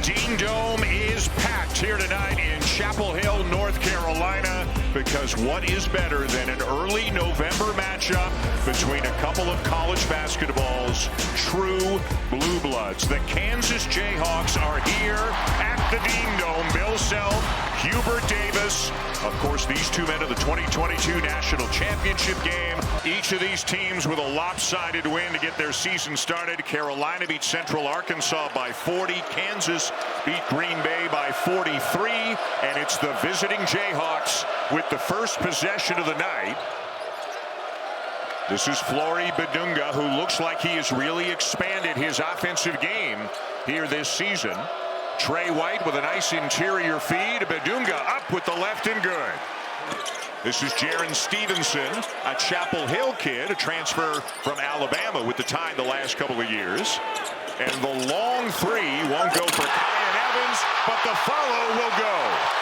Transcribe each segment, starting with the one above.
Dean Dome is packed here tonight in Chapel Hill, North Carolina, because what is better than an early November matchup between a couple of college basketball's true blue bloods? The Kansas Jayhawks are here at the Dean Dome. Bill Self, Hubert Davis. Of course, these two men of the 2022 National Championship game. Each of these teams with a lopsided win to get their season started. Carolina beat Central Arkansas by 40. Kansas beat Green Bay by 43. And it's the visiting Jayhawks with the first possession of the night. This is Flory Badunga, who looks like he has really expanded his offensive game here this season. Trey White with a nice interior feed. Badunga up with the left and good. This is Jaron Stevenson, a Chapel Hill kid, a transfer from Alabama with the tie the last couple of years. And the long three won't go for Kyan Evans, but the follow will go.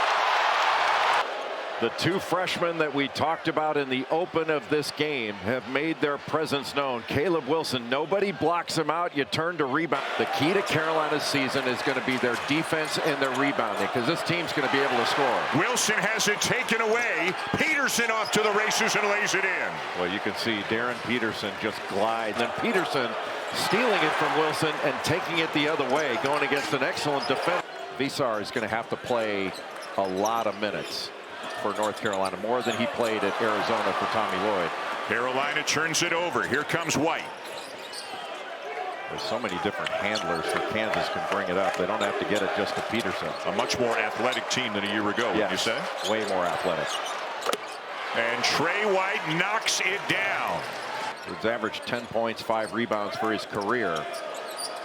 The two freshmen that we talked about in the open of this game have made their presence known. Caleb Wilson, nobody blocks him out. You turn to rebound. The key to Carolina's season is going to be their defense and their rebounding, because this team's going to be able to score. Wilson has it taken away. Peterson off to the races and lays it in. Well, you can see Darryn Peterson just glide. Then Peterson stealing it from Wilson and taking it the other way, going against an excellent defense. Veesaar is going to have to play a lot of minutes for North Carolina, more than he played at Arizona for Tommy Lloyd. Carolina turns it over. Here comes White. There's so many different handlers that Kansas can bring it up. They don't have to get it just to Peterson. A much more athletic team than a year ago, yes, would you say? Way more athletic. And Trey White knocks it down. He's averaged 10 points, 5 rebounds for his career.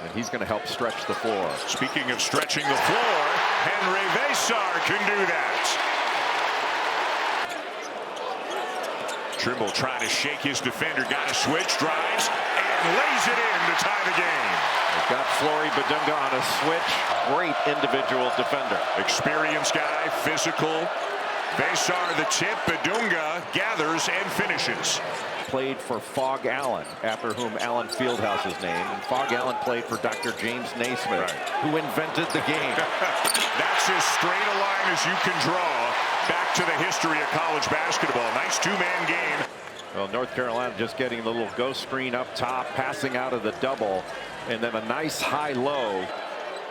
And he's going to help stretch the floor. Speaking of stretching the floor, Henri Veesaar can do that. Trimble trying to shake his defender, got a switch, drives, and lays it in to tie the game. They've got Flory Badunga on a switch. Great individual defender. Experienced guy, physical. Veesaar the tip, Badunga gathers and finishes. Played for Fog Allen, after whom Allen Fieldhouse is named. And Fog Allen played for Dr. James Naismith, who invented the game. That's as straight a line as you can draw back to the history of college basketball. Nice two-man game. Well, North Carolina just getting the little ghost screen up top, passing out of the double, and then a nice high-low.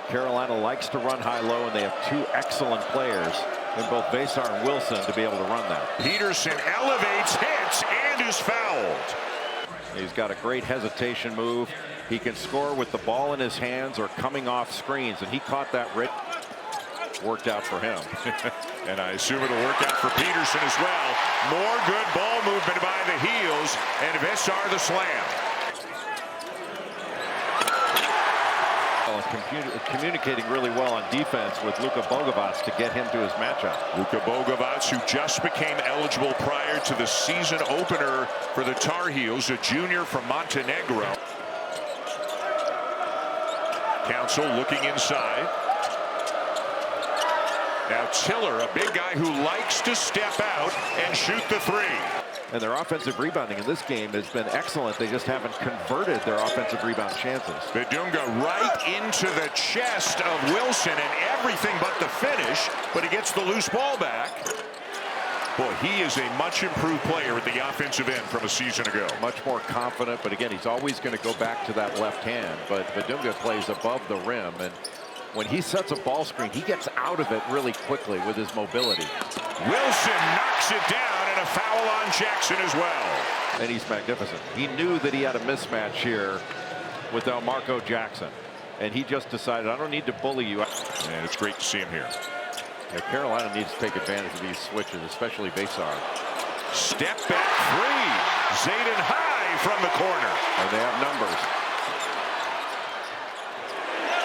Carolina likes to run high-low, and they have two excellent players in both Veesaar and Wilson to be able to run that. Peterson elevates, hits, and is fouled. He's got a great hesitation move. He can score with the ball in his hands or coming off screens, and he caught that right. Worked out for him. And I assume it'll work out for Peterson as well. More good ball movement by the heels, and Veesaar the slam. Communicating really well on defense with Luka Bogovac to get him to his matchup. Luka Bogovac, who just became eligible prior to the season opener for the Tar Heels, a junior from Montenegro. Council looking inside. Now Tiller, a big guy who likes to step out and shoot the three. And their offensive rebounding in this game has been excellent. They just haven't converted their offensive rebound chances. Badunga right into the chest of Wilson, and everything but the finish, but he gets the loose ball back. Boy, he is a much improved player at the offensive end from a season ago. Much more confident, but again, he's always going to go back to that left hand. But Badunga plays above the rim, and when he sets a ball screen, he gets out of it really quickly with his mobility. Wilson knocks it down, and a foul on Jackson as well. And he's magnificent. He knew that he had a mismatch here with Elmarco Jackson, and he just decided, I don't need to bully you. And it's great to see him here. Yeah, Carolina needs to take advantage of these switches, especially Veesaar. Step back three. Zayden high from the corner. And they have numbers.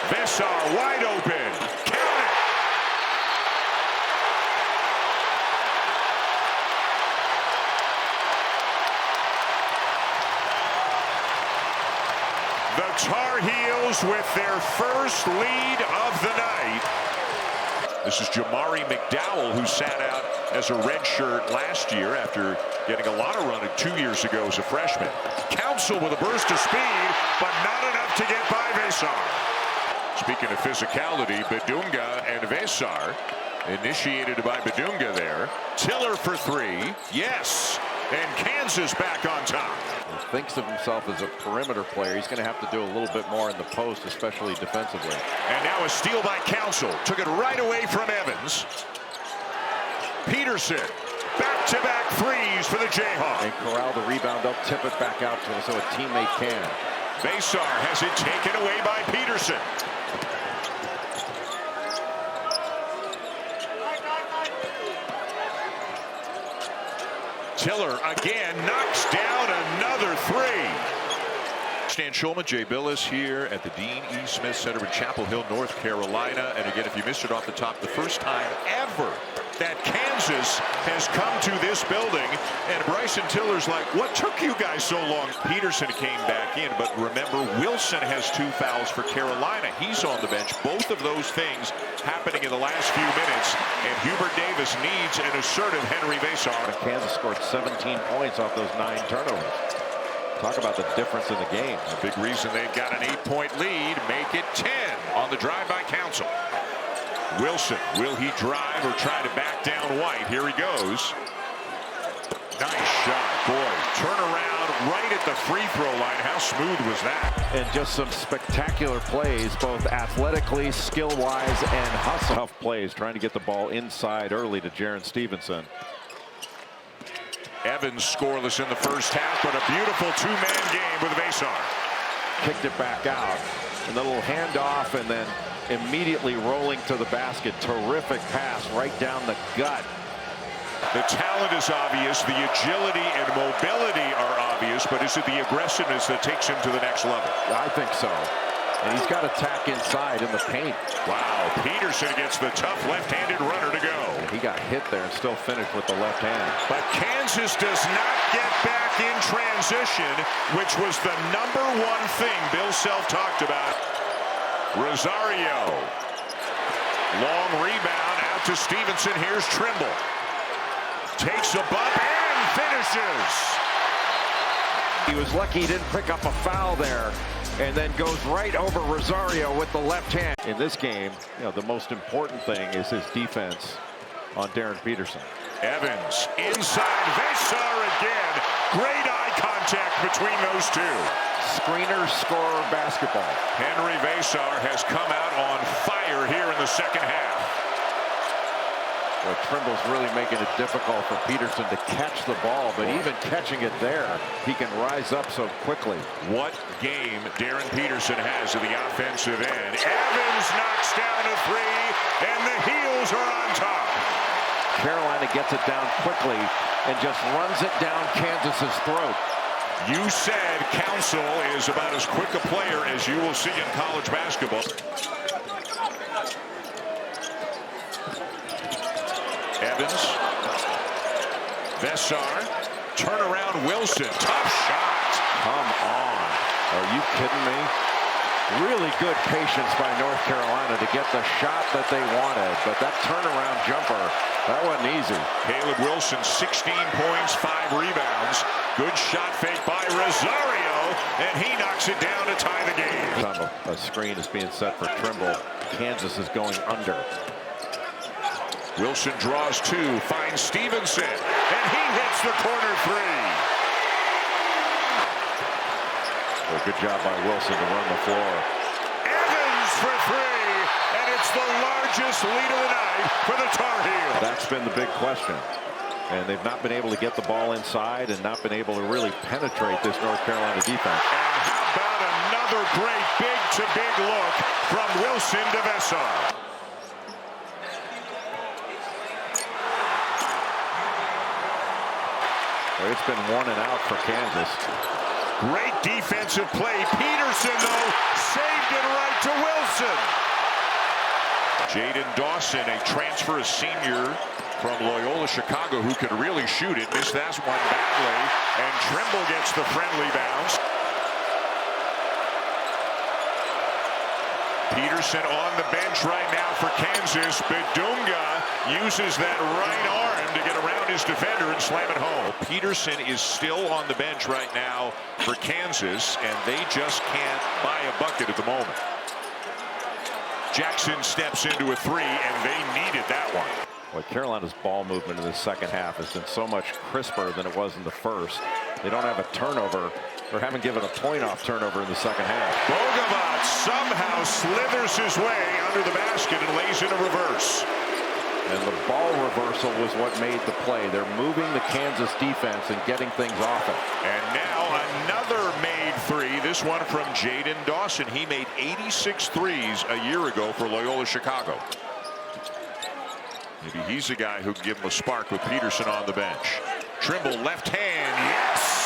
Veesaar wide open. Count it. The Tar Heels with their first lead of the night. This is Jamari McDowell, who sat out as a redshirt last year after getting a lot of running 2 years ago as a freshman. Council with a burst of speed, but not enough to get by Veesaar. Speaking of physicality, Bedunga and Veesaar. Initiated by Bedunga there. Tiller for three. Yes. And Kansas back on top. He thinks of himself as a perimeter player. He's going to have to do a little bit more in the post, especially defensively. And now a steal by Council. Took it right away from Evans. Peterson. Back-to-back threes for the Jayhawks. And corral the rebound. They'll tip it back out to him so a teammate can. Veesaar has it taken away by Peterson. Tiller again knocks down another three. Stan Shulman, Jay Billis here at the Dean E. Smith Center in Chapel Hill, North Carolina. And again, if you missed it off the top, the first time ever that Kansas has come to this building. And Bryson Tiller's like, what took you guys so long? Peterson came back in, but remember, Wilson has 2 fouls for Carolina. He's on the bench. Both of those things happening in the last few minutes. And Hubert Davis needs an assertive Henri Veesaar. Kansas scored 17 points off those 9 turnovers. Talk about the difference in the game. A big reason they've got an 8-point lead. Make it 10 on the drive by Council. Wilson, will he drive or try to back down White? Here he goes. Nice shot, boy. Turn around right at the free throw line. How smooth was that? And just some spectacular plays, both athletically, skill-wise, and hustle. Tough plays, trying to get the ball inside early to Darryn Peterson. Evans scoreless in the first half, but a beautiful two-man game with Veesaar. Kicked it back out, and the little handoff, and then immediately rolling to the basket. Terrific pass right down the gut. The talent is obvious, the agility and mobility are obvious, but is it the aggressiveness that takes him to the next level? I think so. And he's got to tack inside in the paint. Wow, Peterson gets the tough left-handed runner to go. He got hit there and still finished with the left hand. But Kansas does not get back in transition, which was the #1 thing Bill Self talked about. Rosario. Long rebound out to Stevenson. Here's Trimble. Takes a bump and finishes. He was lucky he didn't pick up a foul there, and then goes right over Rosario with the left hand. In this game, the most important thing is his defense on Darryn Peterson. Evans inside. Veesaar again. Great eye contact between those two. Screener, scorer, basketball. Henri Veesaar has come out on fire here in the second half. Well, Trimble's really making it difficult for Peterson to catch the ball, but even catching it there, he can rise up so quickly. What game Darryn Peterson has at the offensive end. Evans knocks down a three, and the Heels are on top. Carolina gets it down quickly and just runs it down Kansas's throat. You said Council is about as quick a player as you will see in college basketball. Evans. Veesaar. Turnaround Wilson. Tough shot. Come on. Are you kidding me? Really good patience by North Carolina to get the shot that they wanted. But that turnaround jumper, that wasn't easy. Caleb Wilson, 16 points, 5 rebounds. Good shot fake by Rosario. And he knocks it down to tie the game. A screen is being set for Trimble. Kansas is going under. Wilson draws 2, finds Stevenson, and he hits the corner three. Well, good job by Wilson to run the floor. Evans for 3, and it's the largest lead of the night for the Tar Heels. That's been the big question. And they've not been able to get the ball inside and not been able to really penetrate this North Carolina defense. And how about another great big-to-big look from Wilson to Veesaar. It's been 1 and out for Kansas. Great defensive play. Peterson, though, saved it right to Wilson. Jaden Dawson, a transfer, a senior from Loyola Chicago, who could really shoot it. Missed that one badly. And Trimble gets the friendly bounce. Peterson on the bench right now for Kansas. Bedunga uses that right arm to get around his defender and slam it home. Peterson is still on the bench right now for Kansas, and they just can't buy a bucket at the moment. Jackson steps into a three, and they needed that one. Well, Carolina's ball movement in the second half has been so much crisper than it was in the first. They don't have a turnover, or haven't given a point-off turnover in the second half. Bogovac somehow slithers his way under the basket and lays in a reverse. And the ball reversal was what made the play. They're moving the Kansas defense and getting things off it. And now another made three. This one from Jaden Dawson. He made 86 threes a year ago for Loyola Chicago. Maybe he's the guy who can give him a spark with Peterson on the bench. Trimble left hand. Yes.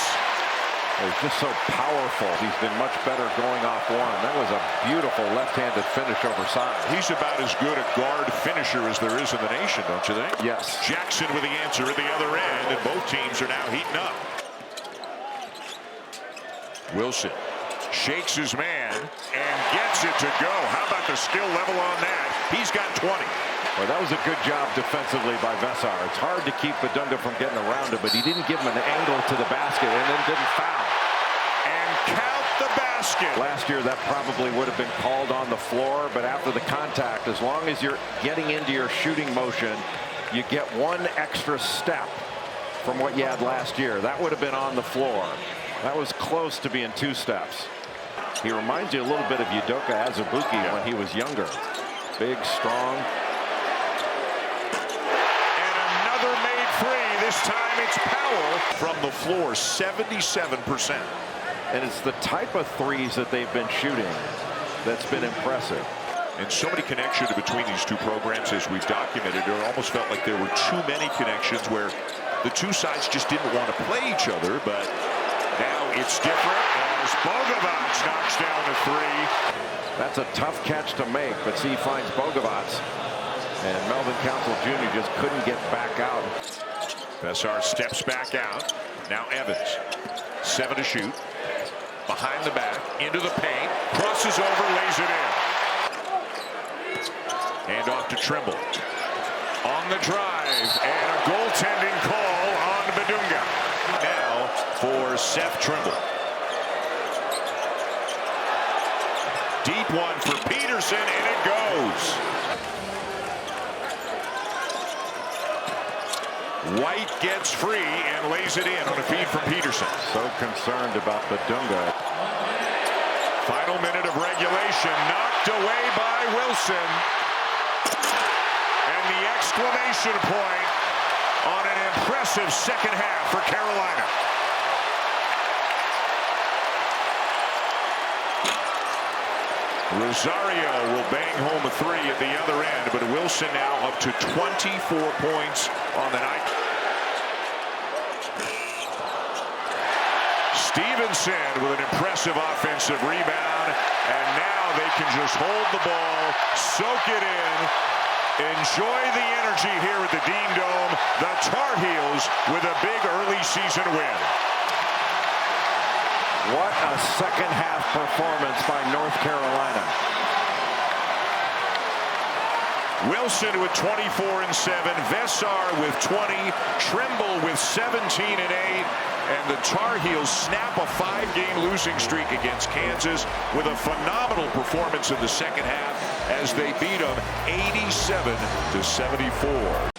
He's just so powerful. He's been much better going off one. That was a beautiful left-handed finish over side. He's about as good a guard finisher as there is in the nation, don't you think? Yes. Jackson with the answer at the other end, and both teams are now heating up. Wilson shakes his man and gets it to go. How about the skill level on that? He's got 20. Well, that was a good job defensively by Veesaar. It's hard to keep Badunga from getting around him, but he didn't give him an angle to the basket and then didn't foul. And count the basket. Last year, that probably would have been called on the floor, but after the contact, as long as you're getting into your shooting motion, you get one extra step from what you had last year. That would have been on the floor. That was close to being 2 steps. He reminds you a little bit of Udoka Azubuike when he was younger. Big, strong. And another made three. This time it's Powell from the floor, 77%. And it's the type of threes that they've been shooting that's been impressive. And so many connections between these two programs, as we've documented. It almost felt like there were too many connections where the two sides just didn't want to play each other. But now it's different as Bogovac knocks down a three. That's a tough catch to make, but see, he finds Bogovac. And Melvin Council Jr. just couldn't get back out. Veesaar steps back out. Now Evans, 7 to shoot. Behind the back, into the paint, crosses over, lays it in. Hand off to Trimble. On the drive, and a goaltending call on Badunga. Now for Seth Trimble. Deep one for Peterson, and it goes. White gets free and lays it in on a feed from Peterson. So concerned about Badunga. Final minute of regulation, knocked away by Wilson. And the exclamation point on an impressive second half for Carolina. Rosario will bang home a three at the other end, but Wilson now up to 24 points on the night. Stevenson with an impressive offensive rebound, and now they can just hold the ball, soak it in, enjoy the energy here at the Dean Dome. The Tar Heels with a big early season win. What a second half performance by North Carolina. Wilson with 24 and 7, Veesaar with 20, Trimble with 17 and 8, and the Tar Heels snap a 5-game losing streak against Kansas with a phenomenal performance in the second half as they beat them 87-74.